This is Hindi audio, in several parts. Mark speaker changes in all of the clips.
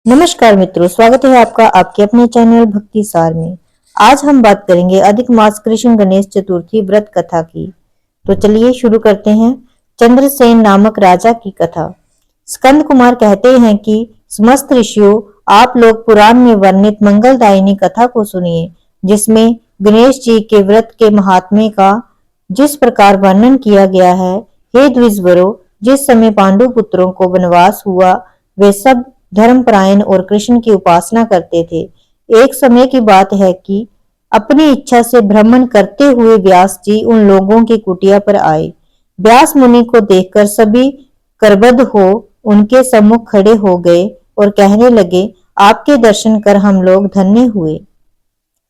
Speaker 1: नमस्कार मित्रों, स्वागत है आपका आपके अपने चैनल भक्ति सार में। आज हम बात करेंगे अधिक मास कृष्ण गणेश चतुर्थी व्रत कथा की। तो चलिए शुरू करते हैं। चंद्रसेन नामक राजा की कथा। स्कंद कुमार कहते हैं कि समस्त ऋषियों, आप लोग पुराण में वर्णित मंगलदायिनी कथा को सुनिए, जिसमें गणेश जी के व्रत के महात्म्य का जिस प्रकार वर्णन किया गया है। हे द्विजवरों, जिस समय पांडु पुत्रों को वनवास हुआ, वे सब धर्मपरायण और कृष्ण की उपासना करते थे। एक समय की बात है कि अपनी इच्छा से भ्रमण करते हुए व्यास जी उन लोगों की कुटिया पर आए। व्यास मुनि को देखकर सभी करबद्ध हो उनके सम्मुख खड़े हो गए और कहने लगे, आपके दर्शन कर हम लोग धन्य हुए,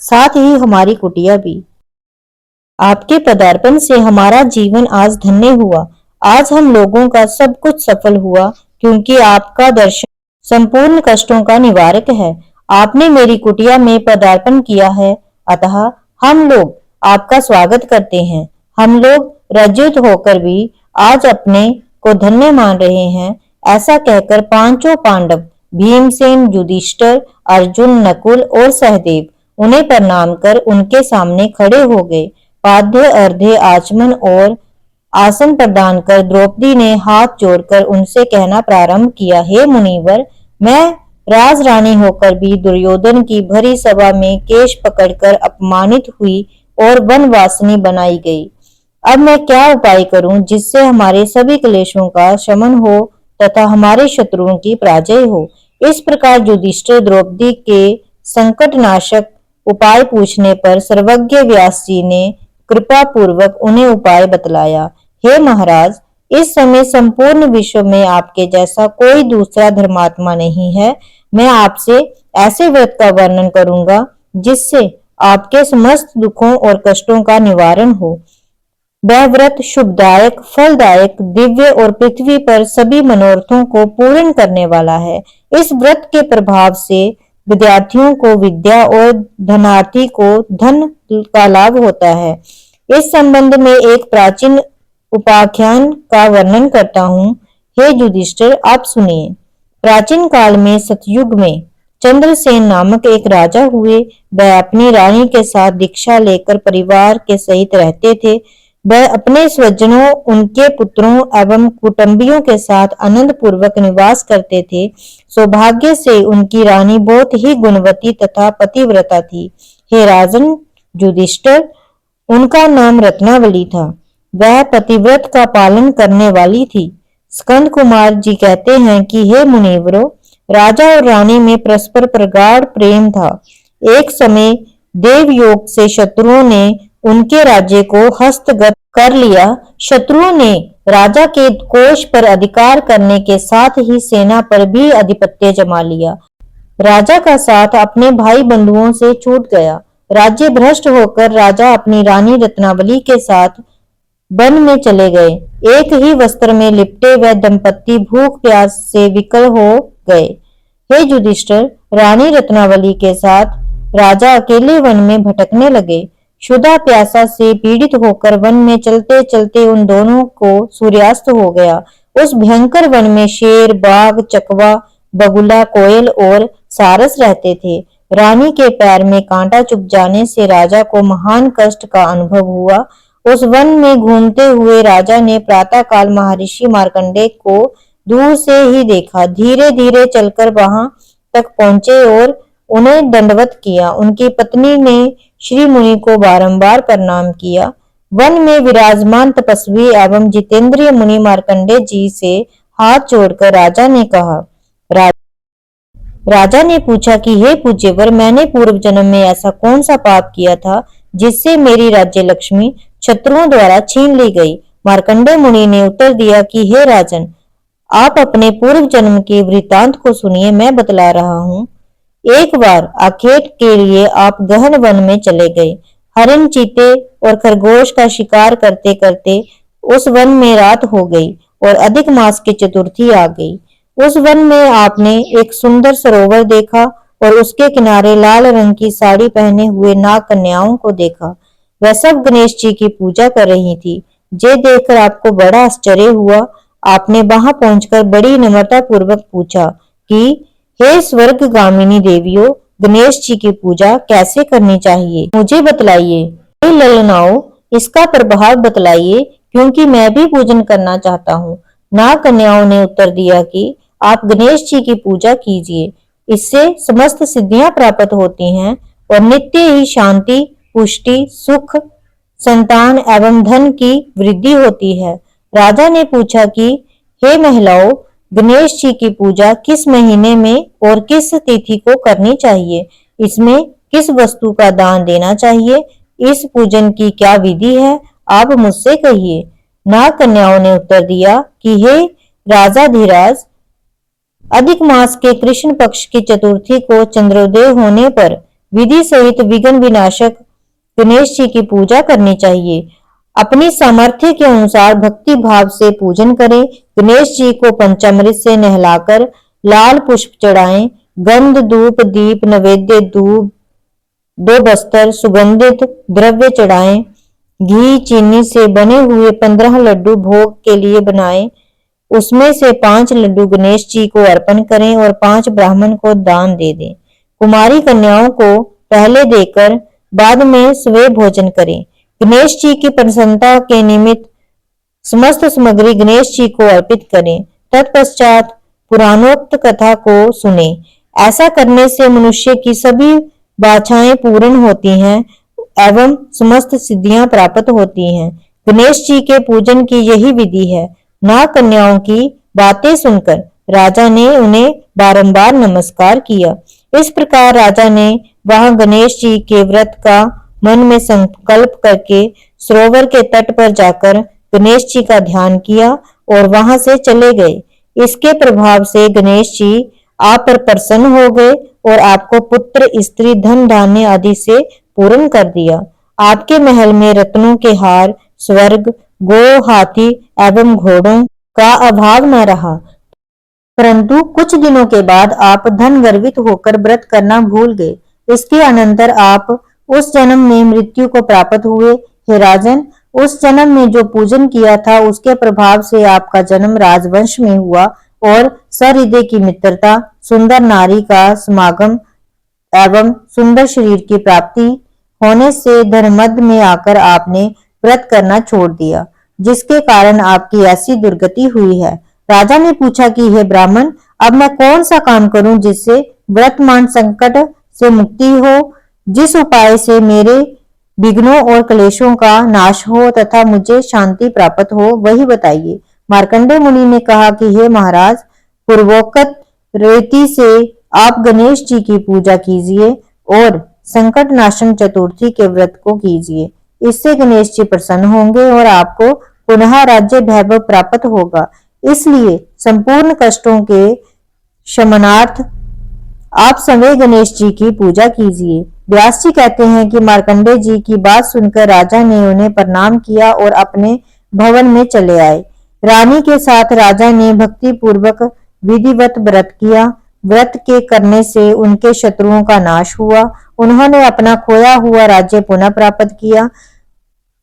Speaker 1: साथ ही हमारी कुटिया भी। आपके पदार्पण से हमारा जीवन आज धन्य हुआ। आज हम लोगों का सब कुछ सफल हुआ, क्योंकि आपका दर्शन संपूर्ण कष्टों का निवारक है। आपने मेरी कुटिया में पदार्पण किया है, अतः हम लोग आपका स्वागत करते हैं। हम लोग रज्जुत होकर भी आज अपने को धन्य मान रहे हैं। ऐसा कहकर पांचों पांडव भीमसेन, युधिष्ठिर, अर्जुन, नकुल और सहदेव उन्हें प्रणाम कर उनके सामने खड़े हो गए। पाद्य अर्घ्य आचमन और आसन प्रदान कर द्रौपदी ने हाथ जोड़कर उनसे कहना प्रारंभ किया, हे मुनिवर, मैं राज रानी होकर भी दुर्योधन की भरी सभा में केश पकड़कर अपमानित हुई और वनवासिनी बनाई गई। अब मैं क्या उपाय करूं जिससे हमारे सभी क्लेशों का शमन हो तथा हमारे शत्रुओं की पराजय हो। इस प्रकार युधिष्ठिर द्रौपदी के संकट नाशक उपाय पूछने पर सर्वज्ञ व्यास जी ने कृपा पूर्वक उन्हें उपाय बतलाया। हे महाराज, इस समय संपूर्ण विश्व में आपके जैसा कोई दूसरा धर्मात्मा नहीं है। मैं आपसे ऐसे व्रत का वर्णन करूंगा जिससे आपके समस्त दुखों और कष्टों का निवारण हो। वह व्रत शुभदायक, फलदायक, दिव्य और पृथ्वी पर सभी मनोरथों को पूर्ण करने वाला है। इस व्रत के प्रभाव से विद्यार्थियों को विद्या और धनार्थी को धन का लाभ होता है। इस संबंध में एक प्राचीन उपाख्यान का वर्णन करता हूँ। हे युधिष्ठिर, आप सुनिए। प्राचीन काल में सतयुग में चंद्रसेन नामक एक राजा हुए। वह अपनी रानी के साथ दीक्षा लेकर परिवार के सहित रहते थे। वह अपने स्वजनों, उनके पुत्रों एवं कुटुंबियों के साथ आनंद पूर्वक निवास करते थे। सौभाग्य से उनकी रानी बहुत ही गुणवती तथा पतिव्रता थी। हे राजन युधिष्ठिर, उनका नाम रत्नावली था। वह पतिव्रत का पालन करने वाली थी। स्कंद कुमार जी कहते हैं कि हे मुनिवरों, राजा और रानी में परस्पर प्रगाढ़ प्रेम था। एक समय देवयोग से शत्रुओं ने उनके राज्य को हस्तगत कर लिया। शत्रुओं ने राजा के कोष पर अधिकार करने के साथ ही सेना पर भी आधिपत्य जमा लिया। राजा का साथ अपने भाई बंधुओं से छूट गया। राज्य भ्रष्ट होकर राजा अपनी रानी रत्नावली के साथ वन में चले गए। एक ही वस्त्र में लिपटे वह दंपत्ति भूख प्यास से विकल हो गए। हे युधिष्ठिर, रानी रत्नावली के साथ राजा अकेले वन में भटकने लगे। क्षुधा प्यासा से पीड़ित होकर वन में चलते चलते उन दोनों को सूर्यास्त हो गया। उस भयंकर वन में शेर, बाघ, चकवा, बगुला, कोयल और सारस रहते थे। रानी के पैर में कांटा चुभ जाने से राजा को महान कष्ट का अनुभव हुआ। उस वन में घूमते हुए राजा ने प्रातःकाल महर्षि मार्कंडेय को दूर से ही देखा। धीरे धीरे चलकर वहां तक पहुंचे और उन्हें दंडवत किया। उनकी पत्नी ने श्री मुनि को बारंबार प्रणाम किया। वन में विराजमान तपस्वी एवं जितेंद्रिय मुनि मार्कंडेय जी से हाथ जोड़कर राजा ने कहा। राजा ने पूछा कि हे पूज्यवर, मैंने पूर्व जन्म में ऐसा कौन सा पाप किया था जिससे मेरी राज्य लक्ष्मी शत्रुओं द्वारा छीन ली गई। मार्कंडेय मुनि ने उत्तर दिया कि हे राजन, आप अपने पूर्व जन्म के वृतांत को सुनिए, मैं बतला रहा हूँ। एक बार आखेट के लिए आप गहन वन में चले गए। हरिण, चीते और खरगोश का शिकार करते करते उस वन में रात हो गई और अधिक मास की चतुर्थी आ गई। उस वन में आपने एक सुंदर सरोवर देखा और उसके किनारे लाल रंग की साड़ी पहने हुए नाग कन्याओं को देखा। वह सब गणेश जी की पूजा कर रही थी। ये देखकर आपको बड़ा आश्चर्य हुआ। आपने वहां पहुंचकर बड़ी नम्रता पूर्वक पूछा कि हे स्वर्गगामिनी देवियों, गणेश जी की पूजा कैसे करनी चाहिए, मुझे बतलाइए। हे ललनाओ, इसका प्रभाव बतलाइए, क्योंकि मैं भी पूजन करना चाहता हूँ। नाग कन्याओं ने उत्तर दिया कि आप गणेश जी की पूजा कीजिए, इससे समस्त सिद्धियां प्राप्त होती हैं और नित्य ही शांति, पुष्टि, सुख, संतान एवं धन की वृद्धि होती है। राजा ने पूछा कि हे महिलाओं, गणेश जी की पूजा किस महीने में और किस तिथि को करनी चाहिए, इसमें किस वस्तु का दान देना चाहिए, इस पूजन की क्या विधि है, आप मुझसे कहिए। नाग कन्याओं ने उत्तर दिया कि हे राजाधिराज, अधिक मास के कृष्ण पक्ष की चतुर्थी को चंद्रोदय होने पर विधि सहित विघ्न विनाशक गणेश जी की पूजा करनी चाहिए। अपनी सामर्थ्य के अनुसार भक्ति भाव से पूजन करें। गणेश जी को पंचामृत से नहलाकर लाल पुष्प चढ़ाएं। गंध, धूप, दीप, नैवेद्य, दूध, 2 बस्तर, सुगंधित द्रव्य चढ़ाएं। घी चीनी से बने हुए 15 लड्डू भोग के लिए बनाएं। उसमें से 5 लड्डू गणेश जी को अर्पण करें और 5 ब्राह्मण को दान दे दें। कुमारी कन्याओं को पहले देकर बाद में स्वयं भोजन करें। गणेश जी की प्रसन्नता के निमित्त समस्त सामग्री गणेश जी को अर्पित करें। तत्पश्चात पुराणोक्त कथा को सुने। ऐसा करने से मनुष्य की सभी वांछाएं पूर्ण होती हैं एवं समस्त सिद्धियां प्राप्त होती हैं। गणेश जी के पूजन की यही विधि है। नाग कन्याओं की बातें सुनकर राजा ने उन्हें बारंबार नमस्कार किया। इस प्रकार राजा ने वहां गणेश जी के व्रत का मन में संकल्प करके सरोवर के तट पर जाकर गणेश जी का ध्यान किया और वहां से चले गए। इसके प्रभाव से गणेश जी आप पर प्रसन्न हो गए और आपको पुत्र, स्त्री, धन, धान्य आदि से पूर्ण कर दिया। आपके महल में रत्नों के हार, स्वर्ग, गो, हाथी एवं घोड़ों का अभाव न रहा। परंतु कुछ दिनों के बाद आप धन गर्वित होकर व्रत करना भूल गए। इसके अनंतर आप उस जन्म में मृत्यु को प्राप्त हुए। हे राजन, उस जन्म में जो पूजन किया था उसके प्रभाव से आपका जन्म राजवंश में हुआ और सहृदय की मित्रता, सुंदर नारी का समागम एवं सुंदर शरीर की प्राप्ति होने से धनमद में आकर आपने व्रत करना छोड़ दिया, जिसके कारण आपकी ऐसी दुर्गति हुई है। राजा ने पूछा कि हे ब्राह्मण, अब मैं कौन सा काम करूं जिससे वर्तमान संकट से मुक्ति हो, जिस उपाय से मेरे विघ्नों और क्लेशों का नाश हो तथा मुझे शांति प्राप्त हो, वही बताइए। मार्कंडेय मुनि ने कहा कि हे महाराज, पूर्वोक्त रीति से आप गणेश जी की पूजा कीजिए और संकट नाशन चतुर्थी के व्रत को कीजिए। इससे गणेश जी प्रसन्न होंगे और आपको पुनः राज्य वैभव प्राप्त होगा। इसलिए संपूर्ण कष्टों के शमनार्थ आप स्वयं गणेश जी की पूजा कीजिए। व्यास जी कहते हैं कि मार्कंडेय जी की बात सुनकर राजा ने उन्हें प्रणाम किया और अपने भवन में चले आए। रानी के साथ राजा ने भक्ति पूर्वक विधिवत व्रत किया। व्रत के करने से उनके शत्रुओं का नाश हुआ। उन्होंने अपना खोया हुआ राज्य पुनः प्राप्त किया।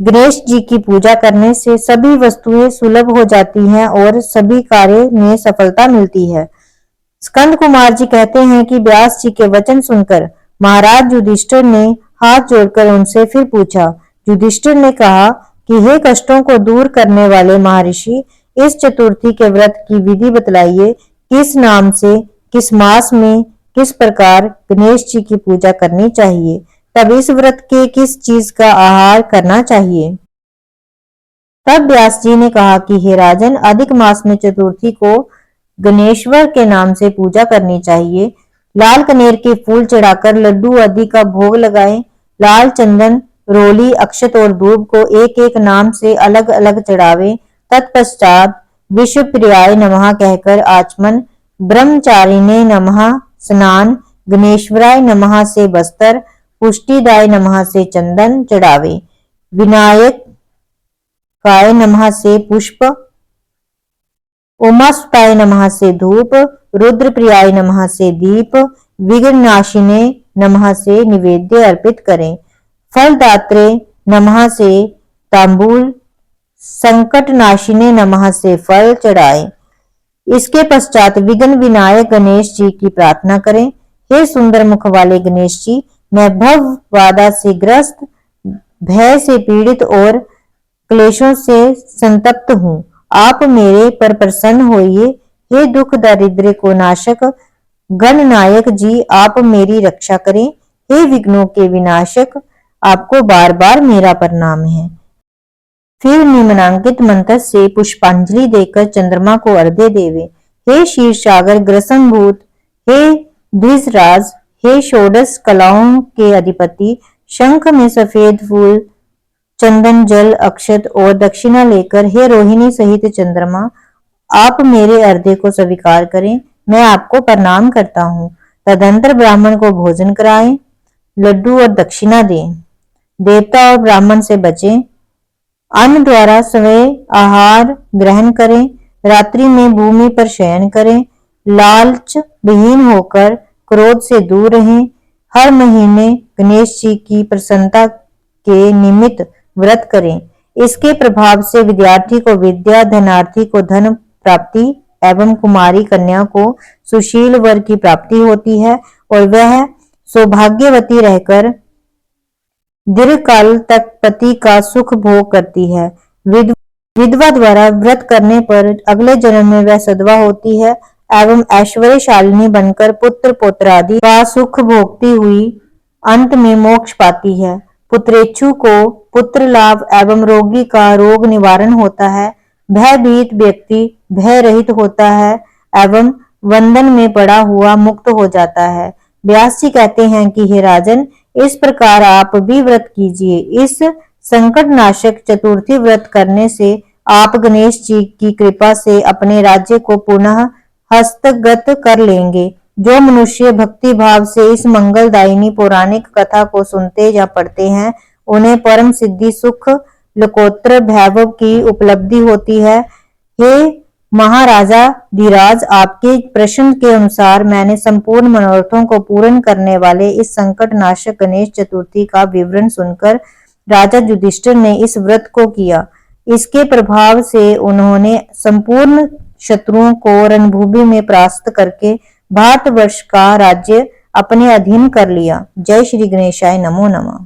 Speaker 1: गणेश जी की पूजा करने से सभी वस्तुएं सुलभ हो जाती हैं और सभी कार्य में सफलता मिलती है। स्कंद कुमार जी कहते हैं कि व्यास जी के वचन सुनकर महाराज युधिष्ठिर ने हाथ जोड़कर उनसे फिर पूछा। युधिष्ठिर ने कहा कि हे कष्टों को दूर करने वाले महर्षि, इस चतुर्थी के व्रत की विधि बतलाइए। किस नाम से, किस मास में, किस प्रकार गणेश जी की पूजा करनी चाहिए, तब इस व्रत के किस चीज का आहार करना चाहिए। तब व्यास जी ने कहा कि हे राजन, अधिक मास में चतुर्थी को गणेश्वर के नाम से पूजा करनी चाहिए। लाल कनेर के फूल चढ़ाकर लड्डू आदि का भोग लगाएं। लाल चंदन, रोली, अक्षत और दूब को एक एक नाम से अलग अलग चढ़ावे। तत्पश्चात विश्व प्रियाय नमः कहकर आचमन, ब्रह्मचारिणे नमः स्नान, गणेश्वराय नमः से बस्तर, पुष्टिदाय नमः से चंदन चढ़ावे, विनायक काय नमः से पुष्प, उमासुताय नमः से धूप, रुद्र प्रियाय नमः से दीप, विघ्ननाशिने नमः से निवेद्य अर्पित करें। फलदात्रे नमः से तांबूल, संकट नाशिने नमः से फल चढ़ाएं। इसके पश्चात विघ्न विनायक गणेश जी की प्रार्थना करें। हे सुंदर मुख वाले गणेश जी, मैं भव बाधा से ग्रस्त, भय से पीड़ित और क्लेशों से संतप्त हूँ। आप मेरे पर प्रसन्न होइए। हे दुख दारिद्र्य को नाशक गणनायक जी, आप मेरी रक्षा करें। हे विघ्नों के विनाशक, आपको बार बार मेरा प्रणाम है। फिर निम्नांकित मंत्र से पुष्पांजलि देकर चंद्रमा को अर्घ्य देवे। हे क्षीर सागर ग्रसनभूत, हे द्विजराज, हे षोडश कलाओं के अधिपति, शंख में सफेद फूल, चंदन, जल, अक्षत और दक्षिणा लेकर हे रोहिणी सहित चंद्रमा, आप मेरे अर्घ्य को स्वीकार करें। मैं आपको प्रणाम करता हूँ। तदंतर ब्राह्मण को भोजन कराएं, लड्डू और दक्षिणा दें। देवता और ब्राह्मण से बचें। अन्न द्वारा स्वयं आहार ग्रहण करें। रात्रि में भूमि पर शयन करें। लालच विहीन होकर क्रोध से दूर रहें। हर महीने गणेश जी की प्रसन्नता के निमित्त व्रत करें। इसके प्रभाव से विद्यार्थी को विद्या, धनार्थी को धन प्राप्ति एवं कुमारी कन्या को सुशील वर की प्राप्ति होती है और वह सौभाग्यवती रहकर दीर्घ काल तक पति का सुख भोग करती है। विधवा द्वारा व्रत करने पर अगले जन्म में वह सधवा होती है एवं ऐश्वर्यशालिनी बनकर पुत्र पौत्र आदि का सुख भोगती हुई अंत में मोक्ष पाती है। पुत्रेच्छु को पुत्र लाभ एवं रोगी का रोग निवारण होता है। भयभीत व्यक्ति भय रहित होता है एवं बंधन में पड़ा हुआ मुक्त हो जाता है। व्यास जी कहते हैं कि हे राजन, इस प्रकार आप भी व्रत कीजिए। इस संकट नाशक चतुर्थी व्रत करने से आप गणेश जी की कृपा से अपने राज्य को पुनः हस्तगत कर लेंगे। जो मनुष्य भक्ति भाव से इस मंगलदायिनी पौराणिक कथा को सुनते या पढ़ते हैं, उन्हें परम सिद्धि सुख लोकोत्तर वैभव की उपलब्धि होती है। हे महाराजा धीराज, आपके प्रश्न के अनुसार मैंने संपूर्ण मनोरथों को पूर्ण करने वाले इस संकट नाशक गणेश चतुर्थी का विवरण सुनकर राजा युधिष्ठिर ने इस व्रत को किया। इसके प्रभाव से उन्होंने संपूर्ण शत्रुओं को रणभूमि में परास्त करके भारतवर्ष का राज्य अपने अधीन कर लिया। जय श्री गणेशाय नमो नमः।